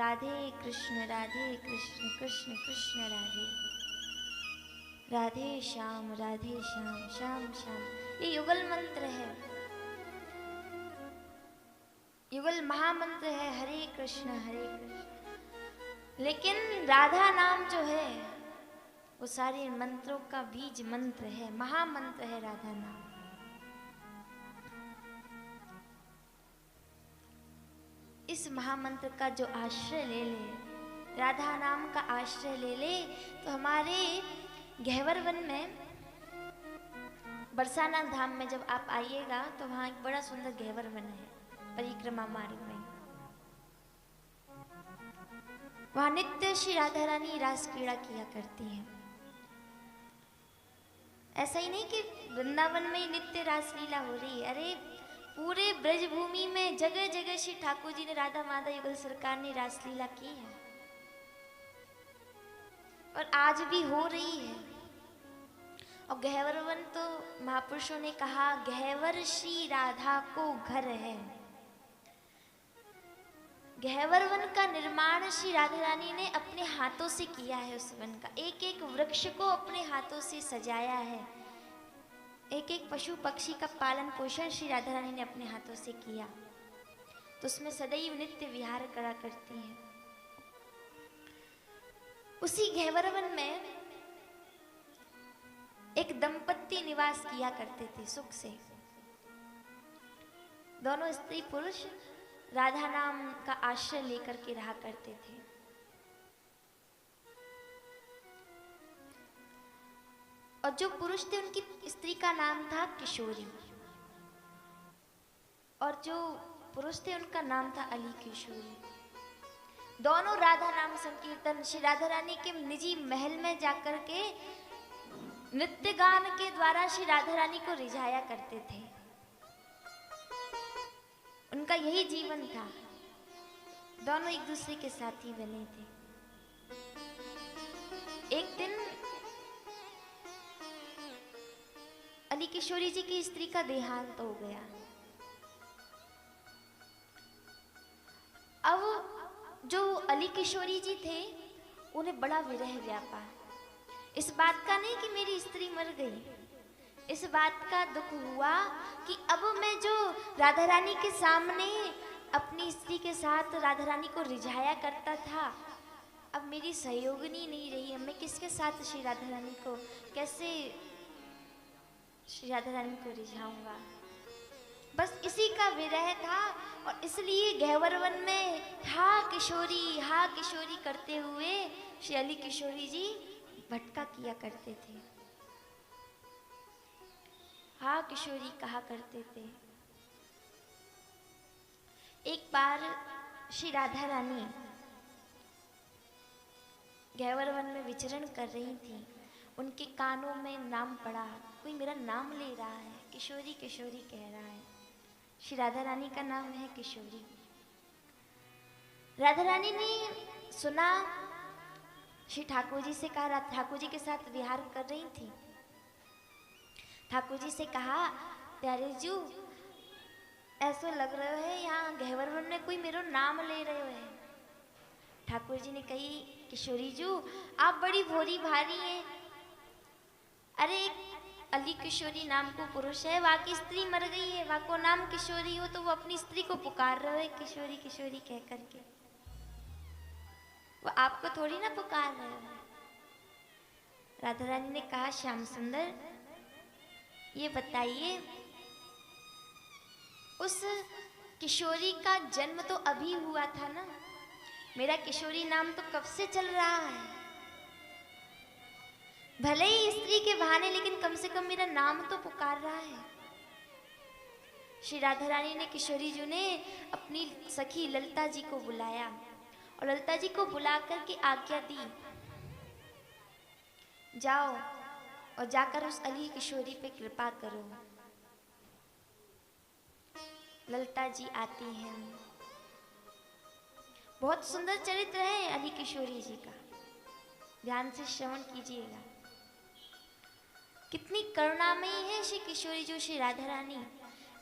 कृष्ण कृष्ण कृष्ण राधे, राधे श्याम श्याम श्याम। ये युगल मंत्र है, युगल महामंत्र है, हरे कृष्ण हरे कृष्ण। लेकिन राधा नाम जो है वो सारे मंत्रों का बीज मंत्र है, महामंत्र है राधा नाम। इस महामंत्र का जो आश्रय ले ले, राधा नाम का आश्रय ले ले, तो हमारे गहवर वन में बरसाना धाम में जब आप आइएगा तो वहाँ एक बड़ा सुंदर गहवर वन है परिक्रमा मार्ग में। वहाँ नित्य श्री राधा रानी रास क्रीड़ा किया करती हैं। ऐसा ही नहीं कि वृंदावन में ही नित्य रासलीला हो रही है, अरे पूरे ब्रज भूमि में जगह जगह श्री ठाकुर जी ने, राधा माधव युगल सरकार ने रासलीला की है और आज भी हो रही है। और गहवर वन तो महापुरुषों ने कहा गहवर श्री राधा को घर है। गहवर वन का निर्माण श्री राधा रानी ने अपने हाथों से किया है। उस वन का एक एक वृक्ष को अपने हाथों से सजाया है, एक एक पशु पक्षी का पालन पोषण श्री राधा रानी ने अपने हाथों से किया, तो उसमें सदैव नित्य विहार करा करती हैं। उसी गहवर वन में एक दंपत्ति निवास किया करते थे सुख से। दोनों स्त्री पुरुष राधा नाम का आश्रय लेकर के रहा करते थे। और जो पुरुष थे उनकी स्त्री का नाम था किशोरी, और जो पुरुष थे उनका नाम था अली किशोरी। दोनों राधा नाम संकीर्तन श्री राधा रानी के निजी महल में जाकर के नृत्य गान के द्वारा श्री राधा रानी को रिझाया करते थे। उनका यही जीवन था, दोनों एक दूसरे के साथी बने थे। एक दिन अली किशोरी जी की स्त्री का देहांत हो गया। अब जो अली किशोरी जी थे उन्हें बड़ा विरह व्यापा, इस बात का नहीं कि मेरी स्त्री मर गई, इस बात का दुख हुआ कि अब मैं जो राधा रानी के सामने अपनी स्त्री के साथ राधा रानी को रिझाया करता था, अब मेरी सहयोगिनी नहीं रही है, मैं किसके साथ श्री राधा रानी को, कैसे श्री राधा रानी को रिझाऊंगा। बस इसी का विरह था और इसलिए गहवर वन में हा किशोरी करते हुए श्री अली किशोरी जी भटका किया करते थे, हा किशोरी कहा करते थे। एक बार श्री राधा रानी गहवर वन में विचरण कर रही थी, उनके कानों में नाम पड़ा, कोई मेरा नाम ले रहा है, किशोरी किशोरी कह रहा है। श्री राधा रानी का नाम है किशोरी। राधा रानी ने सुना, श्री ठाकुर जी से कहा, ठाकुर जी के साथ विहार कर रही थी, ठाकुर जी से कहा प्यारे जू ऐसा लग रहा है यहाँ गहवर वन में कोई मेरो नाम ले रहे है। ठाकुर जी ने कही किशोरी जू आप बड़ी भोरी भारी हैं, अरे अली किशोरी नाम को पुरुष है, वहाँ की स्त्री मर गई है, वहाँ को नाम किशोरी हो तो वो अपनी स्त्री को पुकार रहे है किशोरी किशोरी कह करके, वो आपको थोड़ी ना पुकार रहे हो। राधा रानी ने कहा श्याम सुंदर ये बताइए उस किशोरी का जन्म तो अभी हुआ था ना, मेरा किशोरी नाम तो कब से चल रहा है, भले ही स्त्री के बहाने लेकिन कम से कम मेरा नाम तो पुकार रहा है। श्री राधा रानी ने किशोरी जी ने अपनी सखी ललिता जी को बुलाया और ललिता जी को बुला करके आज्ञा दी, जाओ और जाकर उस अली किशोरी पे कृपा करो। ललिता जी आती हैं, बहुत सुंदर चरित्र है अली किशोरी जी का, ध्यान से श्रवण कीजिएगा। कितनी करुणामयी है श्री किशोरी जी श्री राधा रानी,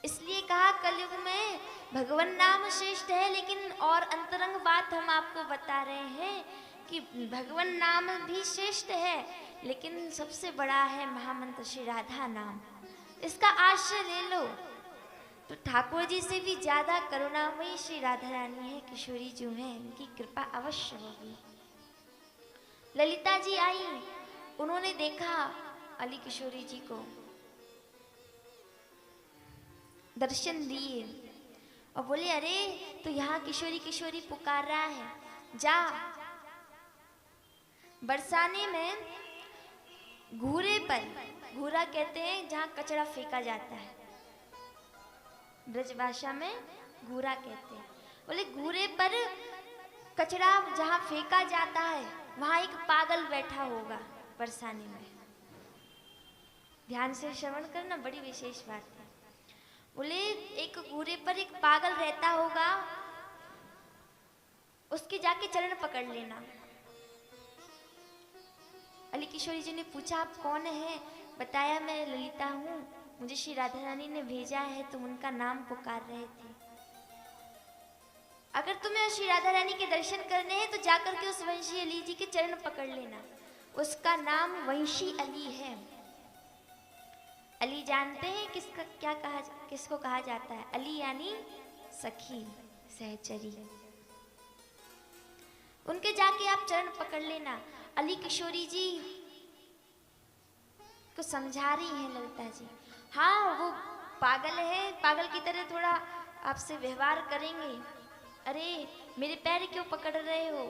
इसलिए कहा कलयुग में भगवान नाम श्रेष्ठ है, लेकिन और अंतरंग बात हम आपको बता रहे हैं कि भगवान नाम भी श्रेष्ठ है, लेकिन सबसे बड़ा है महामंत्र श्री राधा नाम। इसका आश्रय ले लो। तो ठाकुर जी से भी ज्यादा करुणामयी श्री राधा रानी है, किशोरी जो है, इनकी कृपा अवश्य होगी। ललिता जी आई, उन्होंने देखा अली किशोरी जी को, दर्शन दिए और बोले, अरे तो यहाँ किशोरी किशोरी पुकार रहा है, जा बरसाने में घूरे पर, घूरा कहते हैं जहाँ कचरा फेंका जाता है, ब्रज भाषा में घूरा कहते हैं। बोले घूरे पर कचरा जहाँ फेंका जाता है वहां एक पागल बैठा होगा बरसाने में। ध्यान से श्रवण करना, बड़ी विशेष बात है। बोले एक घूरे पर एक पागल रहता होगा, उसके जाके चरण पकड़ लेना। अली किशोरी जी ने पूछा, आप कौन है? बताया, मैं ललिता हूँ, मुझे श्री राधा रानी ने भेजा है, तुम उनका नाम पुकार रहे थे। अगर तुम्हें श्री राधा रानी के दर्शन करने हैं तो जाकर के उस वंशी अली जी के चरण पकड़ लेना। उसका नाम वंशी अली है। अली जानते हैं किसका क्या कहा, किसको कहा जाता है? अली यानी सखी, सहचरी। उनके जाके आप चरण पकड़ लेना। अली किशोरी जी को समझा रही हैं ललिता जी, हाँ वो पागल है, पागल की तरह थोड़ा आपसे व्यवहार करेंगे। अरे मेरे पैर क्यों पकड़ रहे हो?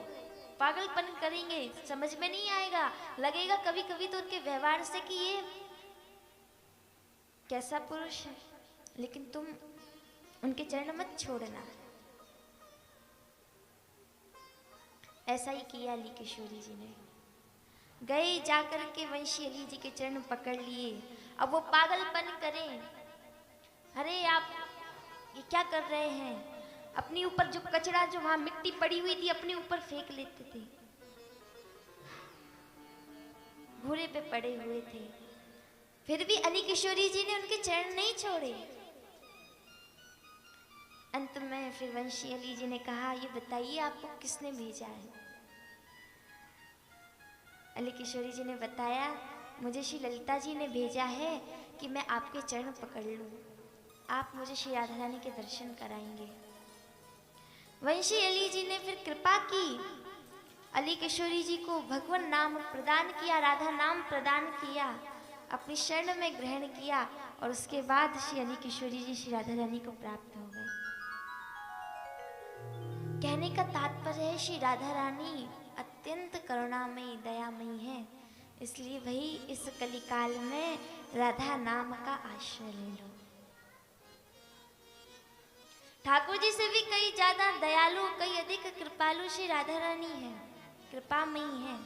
पागलपन करेंगे, समझ में नहीं आएगा, लगेगा कभी कभी तो उनके व्यवहार से कि ये कैसा पुरुष है, लेकिन तुम उनके चरण मत छोड़ना। ऐसा ही किया अली किशोरी जी ने। गए, जाकर के वंशी अली जी के चरण पकड़ लिए। अब वो पागलपन करें, अरे आप ये क्या कर रहे हैं? अपने ऊपर जो कचरा, जो वहां मिट्टी पड़ी हुई थी, अपने ऊपर फेंक लेते थे, घोड़े पे पड़े हुए थे। फिर भी अली किशोरी जी ने उनके चरण नहीं छोड़े। अंत में फिर वंशी अली जी ने कहा, ये बताइए आपको किसने भेजा है? अली किशोरी जी ने बताया, मुझे श्री ललिता जी ने भेजा है कि मैं आपके चरण पकड़ लूं, आप मुझे श्री राधा रानी के दर्शन कराएंगे। वंशी अली जी ने फिर कृपा की, अली किशोरी जी को भगवान नाम प्रदान किया, राधा नाम प्रदान किया, अपनी शरण में ग्रहण किया, और उसके बाद श्री अली किशोरी जी श्री राधा रानी को प्राप्त हो गए। कहने का तात्पर्य है, श्री राधा रानी अत्यंत करुणामयी, दयामयी है, इसलिए वही इस कलिकाल में राधा नाम का आश्रय ले लो। ठाकुर जी से भी कई ज्यादा दयालु, कई अधिक कृपालु श्री राधा रानी है, कृपामयी है।